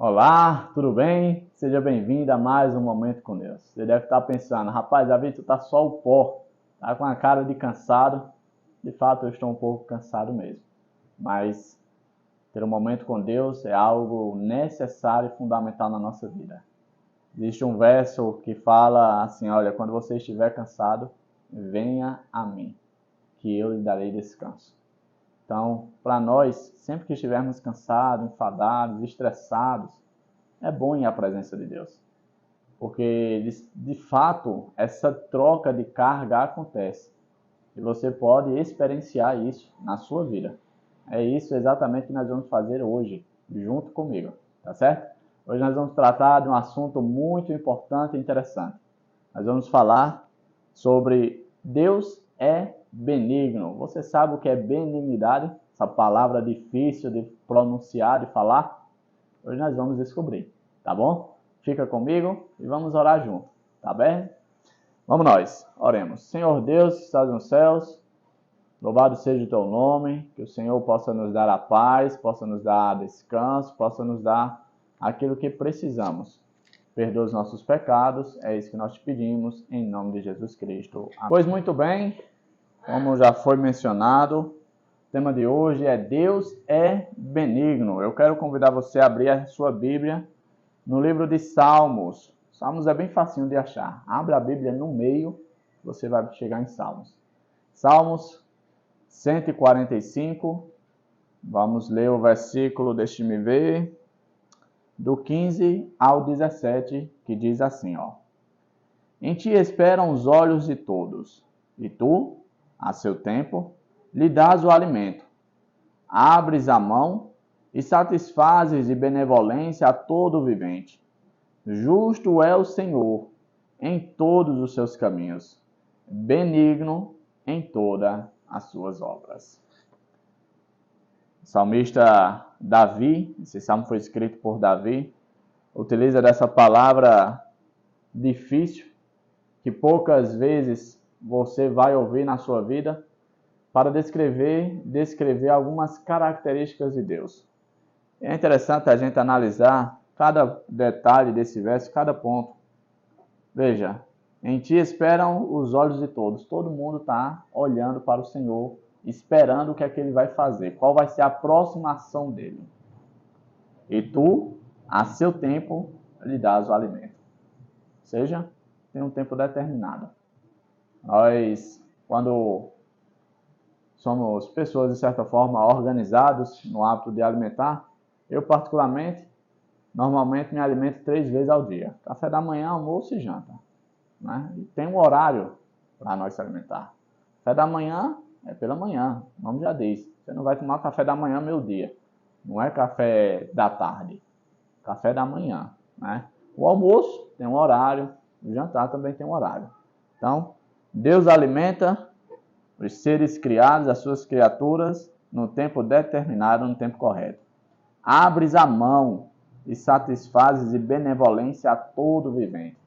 Olá, tudo bem? Seja bem-vindo a mais um Momento com Deus. Você deve estar pensando, rapaz, Davi, tu tá só o pó, tá com a cara de cansado. De fato, eu estou um pouco cansado mesmo. Mas ter um momento com Deus é algo necessário e fundamental na nossa vida. Existe um verso que fala assim, olha, quando você estiver cansado, venha a mim, que eu lhe darei descanso. Então, para nós, sempre que estivermos cansados, enfadados, estressados, é bom ir à presença de Deus. Porque, de fato, essa troca de carga acontece. E você pode experienciar isso na sua vida. É isso exatamente que nós vamos fazer hoje, junto comigo. Tá certo? Hoje nós vamos tratar de um assunto muito importante e interessante. Nós vamos falar sobre Deus é benigno. Você sabe o que é benignidade? Essa palavra difícil de pronunciar, de falar? Hoje nós vamos descobrir, tá bom? Fica comigo e vamos orar junto, tá bem? Vamos nós, oremos. Senhor Deus que estás nos céus, louvado seja o teu nome, que o Senhor possa nos dar a paz, possa nos dar descanso, possa nos dar aquilo que precisamos. Perdoa os nossos pecados, é isso que nós te pedimos, em nome de Jesus Cristo. Amém. Pois muito bem, como já foi mencionado, o tema de hoje é Deus é benigno. Eu quero convidar você a abrir a sua Bíblia no livro de Salmos. Salmos é bem facinho de achar. Abre a Bíblia no meio, você vai chegar em Salmos. Salmos 145. Vamos ler o versículo, deixe-me ver, do 15 ao 17, que diz assim, ó. Em ti esperam os olhos de todos, e tu, a seu tempo, lhe dás o alimento. Abres a mão e satisfazes de benevolência a todo vivente. Justo é o Senhor em todos os seus caminhos, benigno em todas as suas obras. O salmista Davi, esse salmo foi escrito por Davi, utiliza dessa palavra difícil, que poucas vezes você vai ouvir na sua vida, para descrever algumas características de Deus. É interessante a gente analisar cada detalhe desse verso, cada ponto. Veja, em ti esperam os olhos de todos. Todo mundo está olhando para o Senhor, esperando o que é que ele vai fazer, qual vai ser a próxima ação dele. E tu, a seu tempo, lhe dás o alimento. Ou seja, tem um tempo determinado. Nós, quando somos pessoas, de certa forma, organizadas no hábito de alimentar, eu, particularmente, normalmente me alimento 3 vezes ao dia. Café da manhã, almoço e janta. Né? E tem um horário para nós se alimentar. Café da manhã é pela manhã, o nome já diz. Você não vai tomar café da manhã meio-dia. Não é café da tarde. Café da manhã. Né? O almoço tem um horário, o jantar também tem um horário. Então, Deus alimenta os seres criados, as suas criaturas, no tempo determinado, no tempo correto. Abres a mão e satisfazes de benevolência a todo vivente.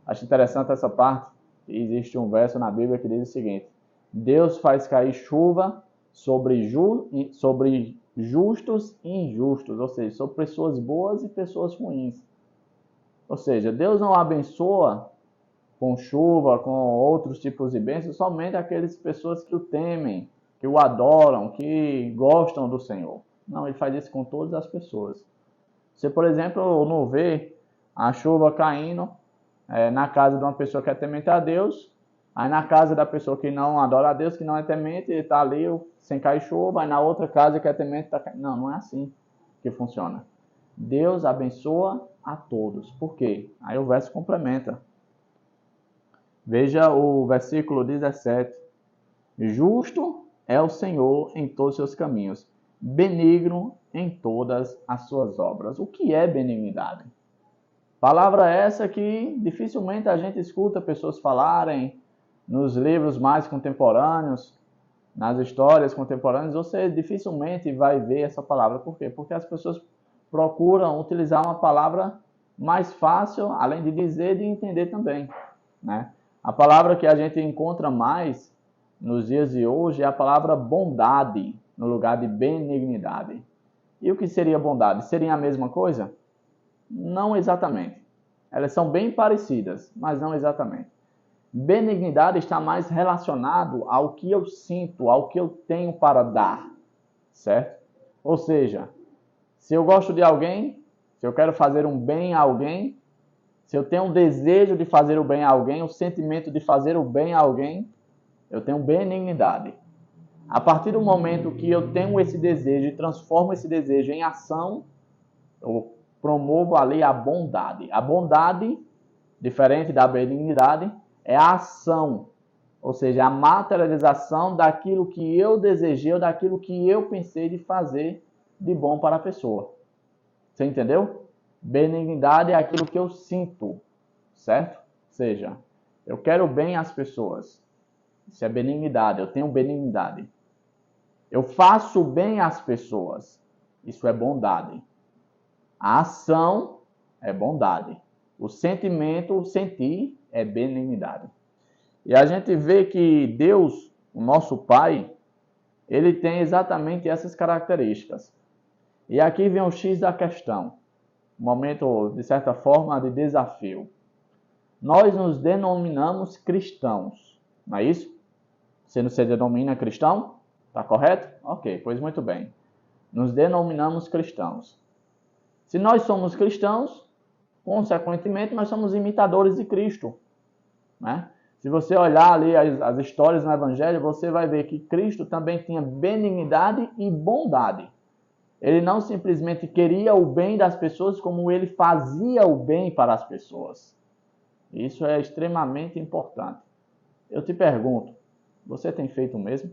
Acho interessante essa parte. Existe um verso na Bíblia que diz o seguinte: Deus faz cair chuva sobre justos e injustos, ou seja, sobre pessoas boas e pessoas ruins. Ou seja, Deus não abençoa com chuva, com outros tipos de bênçãos, somente aquelas pessoas que o temem, que o adoram, que gostam do Senhor. Não, ele faz isso com todas as pessoas. Você, por exemplo, não vê a chuva caindo na casa de uma pessoa que é temente a Deus, aí na casa da pessoa que não adora a Deus, que não é temente, ele está ali sem cair chuva, aí na outra casa que é temente está caindo. Não, não é assim que funciona. Deus abençoa a todos. Por quê? Aí o verso complementa. Veja o versículo 17. Justo é o Senhor em todos os seus caminhos, benigno em todas as suas obras. O que é benignidade? Palavra essa que dificilmente a gente escuta pessoas falarem nos livros mais contemporâneos, nas histórias contemporâneas, você dificilmente vai ver essa palavra. Por quê? Porque as pessoas procuram utilizar uma palavra mais fácil, além de dizer, de entender também, né? A palavra que a gente encontra mais nos dias de hoje é a palavra bondade, no lugar de benignidade. E o que seria bondade? Seria a mesma coisa? Não exatamente. Elas são bem parecidas, mas não exatamente. Benignidade está mais relacionado ao que eu sinto, ao que eu tenho para dar, certo? Ou seja, se eu gosto de alguém, se eu quero fazer um bem a alguém, se eu tenho um desejo de fazer o bem a alguém, o sentimento de fazer o bem a alguém, eu tenho benignidade. A partir do momento que eu tenho esse desejo e transformo esse desejo em ação, eu promovo ali a bondade. A bondade, diferente da benignidade, é a ação, ou seja, a materialização daquilo que eu desejei, ou daquilo que eu pensei de fazer de bom para a pessoa. Você entendeu? Benignidade é aquilo que eu sinto, certo? Ou seja, eu quero bem às pessoas. Isso é benignidade, eu tenho benignidade. Eu faço bem às pessoas. Isso é bondade. A ação é bondade. O sentimento, o sentir, é benignidade. E a gente vê que Deus, o nosso Pai, ele tem exatamente essas características. E aqui vem o X da questão. Um momento, de certa forma, de desafio. Nós nos denominamos cristãos, não é isso? Você não se denomina cristão? Está correto? Ok, pois muito bem. Nos denominamos cristãos. Se nós somos cristãos, consequentemente, nós somos imitadores de Cristo, né? Se você olhar ali as histórias no Evangelho, você vai ver que Cristo também tinha benignidade e bondade. Ele não simplesmente queria o bem das pessoas, como ele fazia o bem para as pessoas. Isso é extremamente importante. Eu te pergunto, você tem feito o mesmo?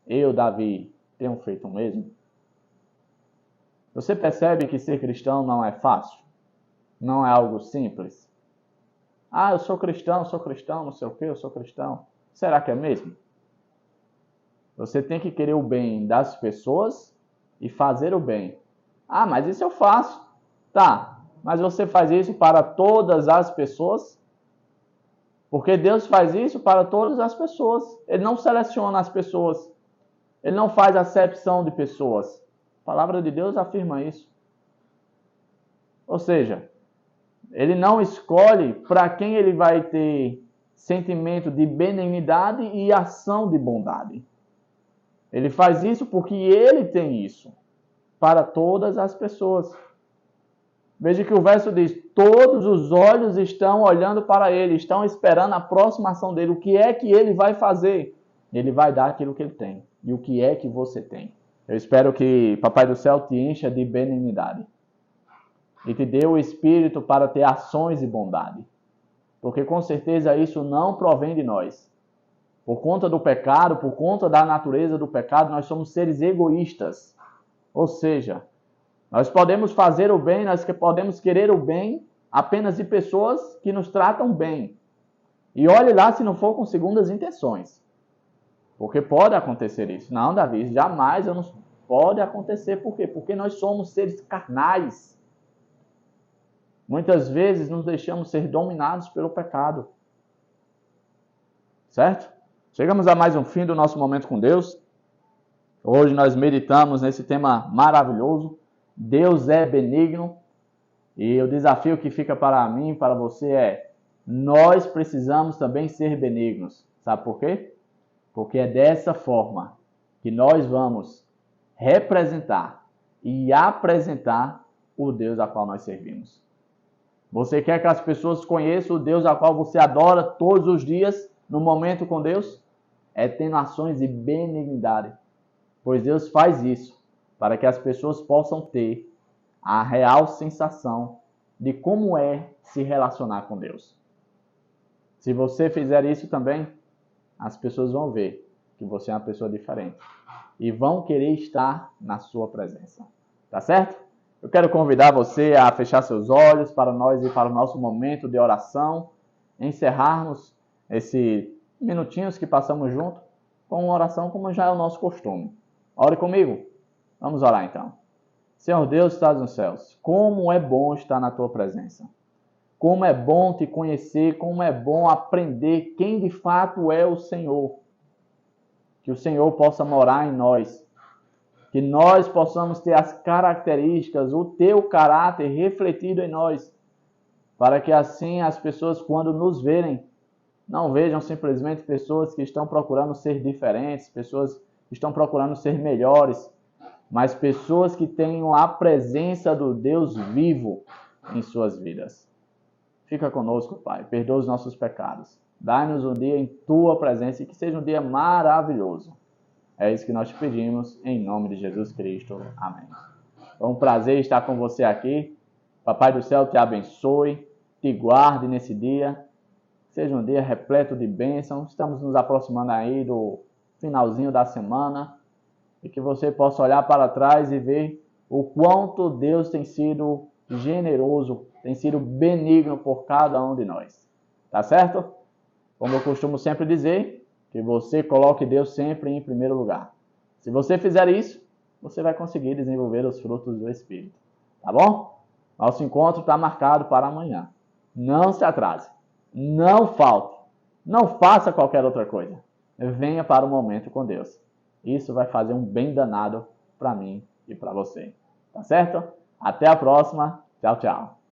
Eu, Davi, tenho feito o mesmo? Você percebe que ser cristão não é fácil? Não é algo simples? Ah, eu sou cristão, não sei o que, eu sou cristão. Será que é mesmo? Você tem que querer o bem das pessoas e fazer o bem. Ah, mas isso eu faço. Tá, mas você faz isso para todas as pessoas? Porque Deus faz isso para todas as pessoas. Ele não seleciona as pessoas. Ele não faz acepção de pessoas. A palavra de Deus afirma isso. Ou seja, ele não escolhe para quem ele vai ter sentimento de benignidade e ação de bondade. Ele faz isso porque ele tem isso para todas as pessoas. Veja que o verso diz: todos os olhos estão olhando para ele, estão esperando a aproximação dele. O que é que ele vai fazer? Ele vai dar aquilo que ele tem. E o que é que você tem? Eu espero que Papai do Céu te encha de benignidade e te dê o Espírito para ter ações de bondade. Porque com certeza isso não provém de nós. Por conta do pecado, por conta da natureza do pecado, nós somos seres egoístas. Ou seja, nós podemos fazer o bem, nós podemos querer o bem apenas de pessoas que nos tratam bem. E olhe lá se não for com segundas intenções. Porque pode acontecer isso. Não, Davi, jamais não pode acontecer. Por quê? Porque nós somos seres carnais. Muitas vezes nos deixamos ser dominados pelo pecado. Certo? Chegamos a mais um fim do nosso momento com Deus. Hoje nós meditamos nesse tema maravilhoso. Deus é benigno. E o desafio que fica para mim e para você é: nós precisamos também ser benignos. Sabe por quê? Porque é dessa forma que nós vamos representar e apresentar o Deus a qual nós servimos. Você quer que as pessoas conheçam o Deus a qual você adora todos os dias, no momento com Deus? É tendo ações de benignidade. Pois Deus faz isso para que as pessoas possam ter a real sensação de como é se relacionar com Deus. Se você fizer isso também, as pessoas vão ver que você é uma pessoa diferente e vão querer estar na sua presença. Tá certo? Eu quero convidar você a fechar seus olhos para nós e para o nosso momento de oração, encerrarmos esses minutinhos que passamos junto com uma oração como já é o nosso costume. Ore comigo. Vamos orar então. Senhor Deus, estás nos céus, como é bom estar na tua presença. Como é bom te conhecer, como é bom aprender quem de fato é o Senhor. Que o Senhor possa morar em nós. Que nós possamos ter as características, o teu caráter refletido em nós, para que assim as pessoas, quando nos verem, não vejam simplesmente pessoas que estão procurando ser diferentes, pessoas que estão procurando ser melhores, mas pessoas que tenham a presença do Deus vivo em suas vidas. Fica conosco, Pai. Perdoa os nossos pecados. Dá-nos um dia em Tua presença e que seja um dia maravilhoso. É isso que nós te pedimos, em nome de Jesus Cristo. Amém. É um prazer estar com você aqui. Papai do céu te abençoe, te guarde nesse dia. Seja um dia repleto de bênçãos. Estamos nos aproximando aí do finalzinho da semana. E que você possa olhar para trás e ver o quanto Deus tem sido generoso, tem sido benigno por cada um de nós. Tá certo? Como eu costumo sempre dizer, que você coloque Deus sempre em primeiro lugar. Se você fizer isso, você vai conseguir desenvolver os frutos do Espírito. Tá bom? Nosso encontro está marcado para amanhã. Não se atrase. Não falte. Não faça qualquer outra coisa. Venha para o momento com Deus. Isso vai fazer um bem danado para mim e para você. Tá certo? Até a próxima. Tchau, tchau.